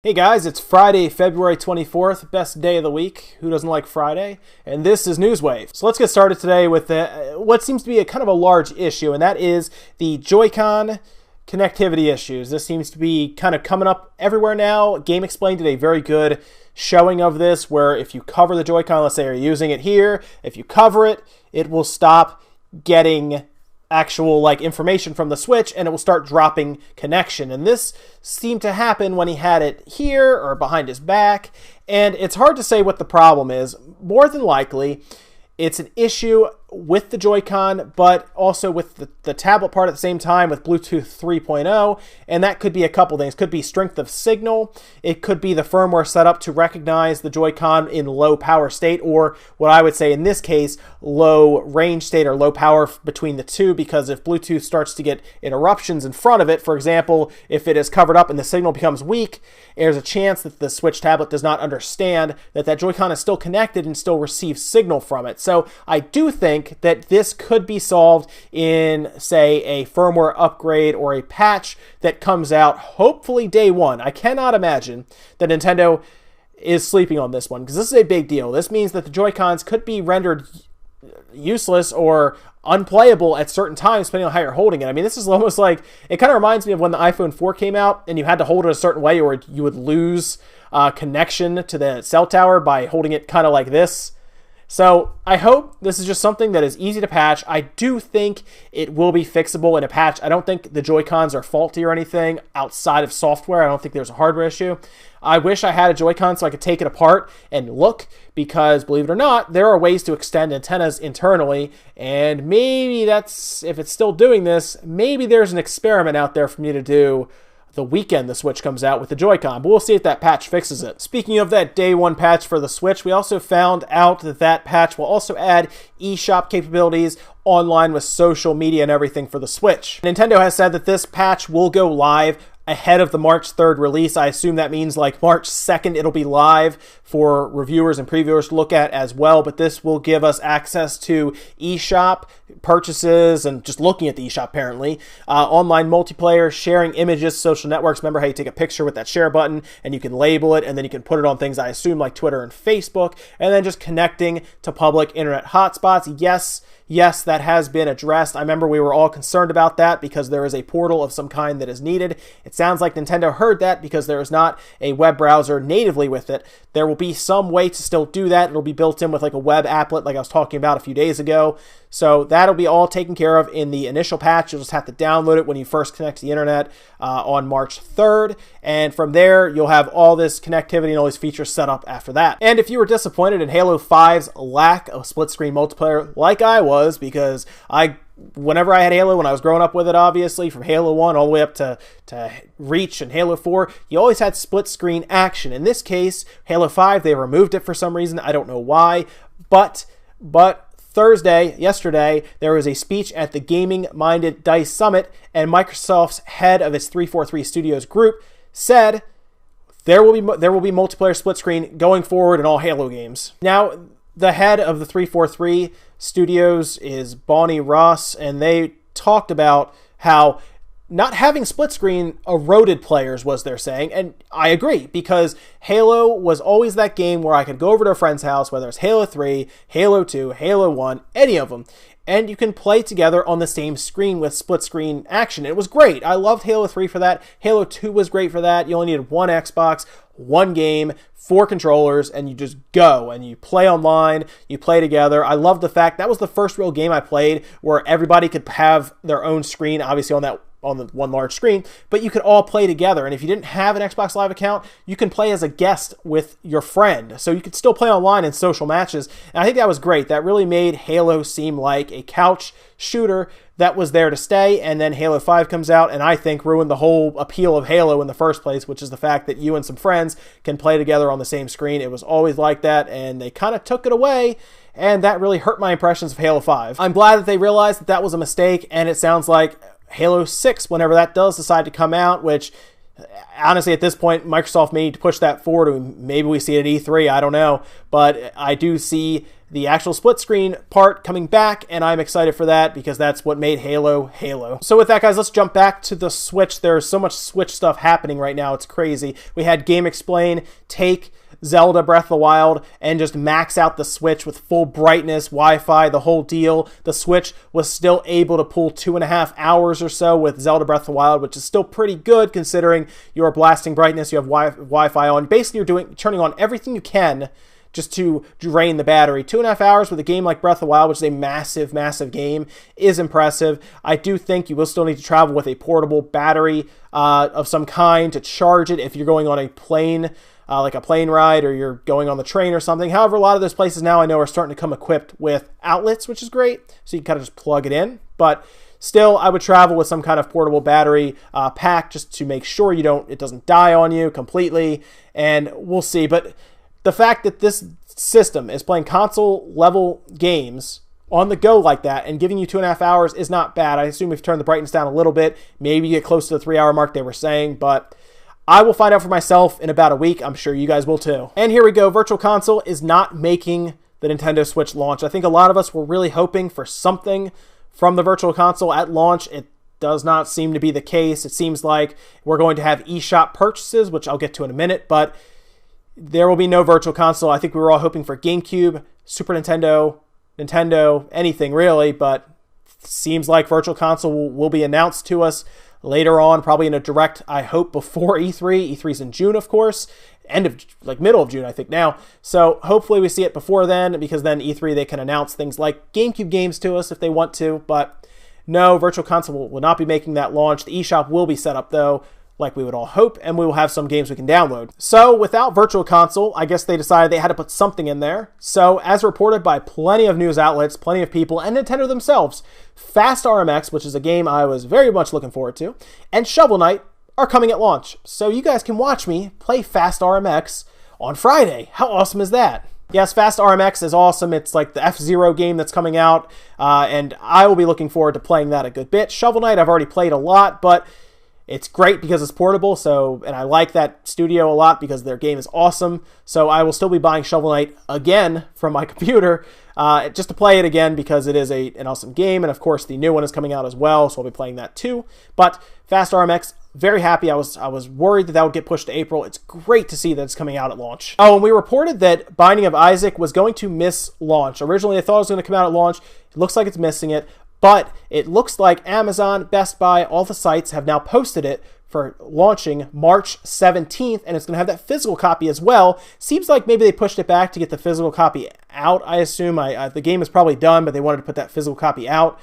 Hey guys, it's Friday, February 24th, best day of the week. Who doesn't like Friday? And this is Newswave. So let's get started today with what seems to be a kind of a large issue, and that is the Joy-Con connectivity issues. This seems to be kind of coming up everywhere now. Game Explained did a very good showing of this, where if you cover the Joy-Con, let's say you're using it here, if you cover it, it will stop getting actual information from the Switch, and it will start dropping connection. And this seemed to happen when he had it here or behind his back, and it's hard to say what the problem is. More than likely it's an issue with the Joy-Con, but also with the tablet part at the same time with Bluetooth 3.0, and that could be a couple things. Could be strength of signal, it could be the firmware set up to recognize the Joy-Con in low power state, or what I would say in this case, low range state or low power between the two, because if Bluetooth starts to get interruptions in front of it, for example, if it is covered up and the signal becomes weak, there's a chance that the Switch tablet does not understand that Joy-Con is still connected and still receives signal from it. So I do think that this could be solved in, say, a firmware upgrade or a patch that comes out hopefully day one. I cannot imagine that Nintendo is sleeping on this one, because this is a big deal. This means that the Joy-Cons could be rendered useless or unplayable at certain times depending on how you're holding it. I mean, this is almost like, it kind of reminds me of when the iPhone 4 came out and you had to hold it a certain way or you would lose connection to the cell tower by holding it kind of like this. So I hope this is just something that is easy to patch. I do think it will be fixable in a patch. I don't think the Joy-Cons are faulty or anything outside of software. I don't think there's a hardware issue. I wish I had a Joy-Con so I could take it apart and look, because believe it or not, there are ways to extend antennas internally, and maybe that's, if it's still doing this, maybe there's an experiment out there for me to do the weekend the Switch comes out with the Joy-Con, but we'll see if that patch fixes it. Speaking of that day one patch for the Switch, we also found out that patch will also add eShop capabilities online with social media and everything for the Switch. Nintendo has said that this patch will go live ahead of the March 3rd release. I assume that means like March 2nd it'll be live for reviewers and previewers to look at as well, but this will give us access to eShop purchases and just looking at the eShop apparently, online multiplayer, sharing images, social networks. Remember how you take a picture with that share button and you can label it and then you can put it on things, I assume, like Twitter and Facebook, and then just connecting to public internet hotspots. Yes, that has been addressed. I remember we were all concerned about that because there is a portal of some kind that is needed. It sounds like Nintendo heard that because there is not a web browser natively with it. There will be some way to still do that. It'll be built in with like a web applet like I was talking about a few days ago. So that'll be all taken care of in the initial patch. You'll just have to download it when you first connect to the internet on March 3rd. And from there, you'll have all this connectivity and all these features set up after that. And if you were disappointed in Halo 5's lack of split-screen multiplayer, like I was, because whenever I had Halo, when I was growing up with it, obviously, from Halo 1 all the way up to Reach and Halo 4, you always had split-screen action. In this case, Halo 5, they removed it for some reason. I don't know why, but yesterday, there was a speech at the Gaming Minded DICE Summit, and Microsoft's head of its 343 Studios group said there will be multiplayer split screen going forward in all Halo games. Now, the head of the 343 Studios is Bonnie Ross, and they talked about how not having split screen eroded players, was they're saying, and I agree, because Halo was always that game where I could go over to a friend's house, whether it's Halo 3, Halo 2, Halo 1, any of them, and you can play together on the same screen with split screen action. It was great. I loved Halo 3 for that. Halo 2 was great for that. You only needed one Xbox, one game, 4 controllers, and you just go and you play online, you play together. I love the fact that was the first real game I played where everybody could have their own screen, obviously on the one large screen, but you could all play together. And if you didn't have an Xbox Live account, you can play as a guest with your friend. So you could still play online in social matches. And I think that was great. That really made Halo seem like a couch shooter that was there to stay. And then Halo 5 comes out and I think ruined the whole appeal of Halo in the first place, which is the fact that you and some friends can play together on the same screen. It was always like that, and they kind of took it away, and that really hurt my impressions of Halo 5. I'm glad that they realized that was a mistake, and it sounds like Halo 6, whenever that does decide to come out, which Honestly, at this point, Microsoft may need to push that forward. Maybe we see it at E3, I don't know. But I do see the actual split screen part coming back, and I'm excited for that because that's what made Halo Halo. So with that, guys, let's jump back to the Switch. There's so much Switch stuff happening right now. It's crazy. We had Game Explain take Zelda Breath of the Wild and just max out the Switch with full brightness, Wi-Fi, the whole deal. The Switch was still able to pull 2.5 hours or so with Zelda Breath of the Wild, which is still pretty good considering you're blasting brightness, you have Wi-Fi on. Basically, you're turning on everything you can just to drain the battery. 2.5 hours with a game like Breath of the Wild, which is a massive, massive game, is impressive. I do think you will still need to travel with a portable battery of some kind to charge it if you're going on a plane, like a plane ride, or you're going on the train or something. However, a lot of those places now I know are starting to come equipped with outlets, which is great. So you can kind of just plug it in. But still, I would travel with some kind of portable battery pack just to make sure it doesn't die on you completely. And we'll see. But the fact that this system is playing console level games on the go like that and giving you 2.5 hours is not bad. I assume we've turned the brightness down a little bit. Maybe get close to the 3-hour mark they were saying, but I will find out for myself in about a week. I'm sure you guys will too. And here we go. Virtual Console is not making the Nintendo Switch launch. I think a lot of us were really hoping for something from the Virtual Console at launch. It does not seem to be the case. It seems like we're going to have eShop purchases, which I'll get to in a minute, but there will be no Virtual Console. I think we were all hoping for GameCube, Super Nintendo, anything really, but seems like Virtual Console will be announced to us later on, probably in a direct, I hope, before E3. E3's in June, of course. Middle of June, I think now. So hopefully we see it before then, because then E3, they can announce things like GameCube games to us if they want to. But no, Virtual Console will not be making that launch. The eShop will be set up, though, like we would all hope, and we will have some games we can download. So without Virtual Console, I guess they decided they had to put something in there. So as reported by plenty of news outlets, plenty of people, and Nintendo themselves, Fast RMX, which is a game I was very much looking forward to, and Shovel Knight are coming at launch. So you guys can watch me play Fast RMX on Friday. How awesome is that? Yes, Fast RMX is awesome. It's like the F-Zero game that's coming out, and I will be looking forward to playing that a good bit. Shovel Knight I've already played a lot, but it's great because it's portable, and I like that studio a lot because their game is awesome. So I will still be buying Shovel Knight again from my computer just to play it again because it is an awesome game. And of course, the new one is coming out as well, so I'll be playing that too. But Fast RMX, very happy. I was worried that would get pushed to April. It's great to see that it's coming out at launch. Oh, and we reported that Binding of Isaac was going to miss launch. Originally, I thought it was going to come out at launch. It looks like it's missing it. But it looks like Amazon, Best Buy, all the sites have now posted it for launching March 17th, and it's going to have that physical copy as well. Seems like maybe they pushed it back to get the physical copy out, I assume. The game is probably done, but they wanted to put that physical copy out.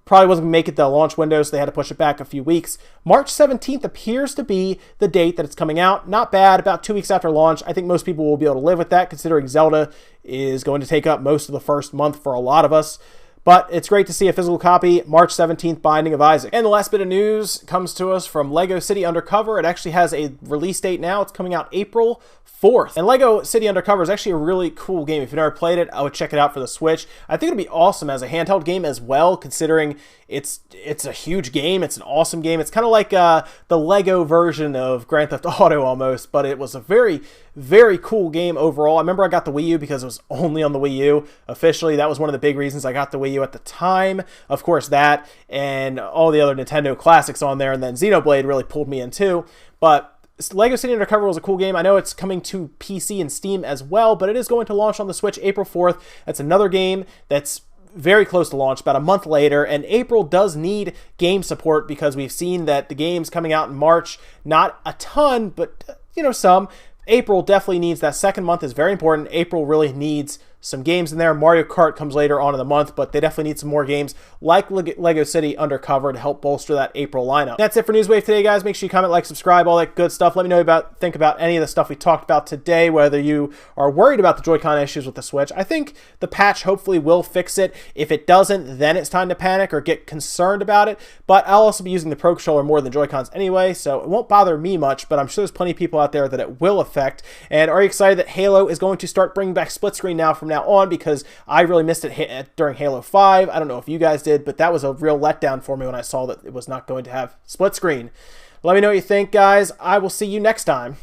Probably wasn't going to make it the launch window, so they had to push it back a few weeks. March 17th appears to be the date that it's coming out. Not bad, about 2 weeks after launch. I think most people will be able to live with that, considering Zelda is going to take up most of the first month for a lot of us. But it's great to see a physical copy, March 17th, Binding of Isaac. And the last bit of news comes to us from Lego City Undercover. It actually has a release date now. It's coming out April 4th. And Lego City Undercover is actually a really cool game. If you've never played it, I would check it out for the Switch. I think it'd be awesome as a handheld game as well, considering it's a huge game. It's an awesome game. It's kind of like the Lego version of Grand Theft Auto almost, but it was a very, very cool game overall. I remember I got the Wii U because it was only on the Wii U. Officially, that was one of the big reasons I got the Wii U at the time. Of course, that and all the other Nintendo classics on there, and then Xenoblade really pulled me in too. But Lego City Undercover was a cool game. I know it's coming to PC and Steam as well, but it is going to launch on the Switch April 4th. That's another game that's very close to launch, about a month later, and April does need game support because we've seen that the game's coming out in March, not a ton, but some. April definitely needs that second month is very important. April really needs some games in there. Mario Kart comes later on in the month, but they definitely need some more games like Lego City Undercover to help bolster that April lineup. That's it for Newswave today, guys. Make sure you comment, like, subscribe, all that good stuff. Let me know think about any of the stuff we talked about today, whether you are worried about the Joy-Con issues with the Switch. I think the patch hopefully will fix it. If it doesn't, then it's time to panic or get concerned about it. But I'll also be using the Pro Controller more than Joy-Cons anyway, so it won't bother me much, but I'm sure there's plenty of people out there that it will affect. And are you excited that Halo is going to start bringing back split screen now from now on, because I really missed it during Halo 5. I don't know if you guys did, but that was a real letdown for me when I saw that it was not going to have split screen. Let me know what you think, guys. I will see you next time.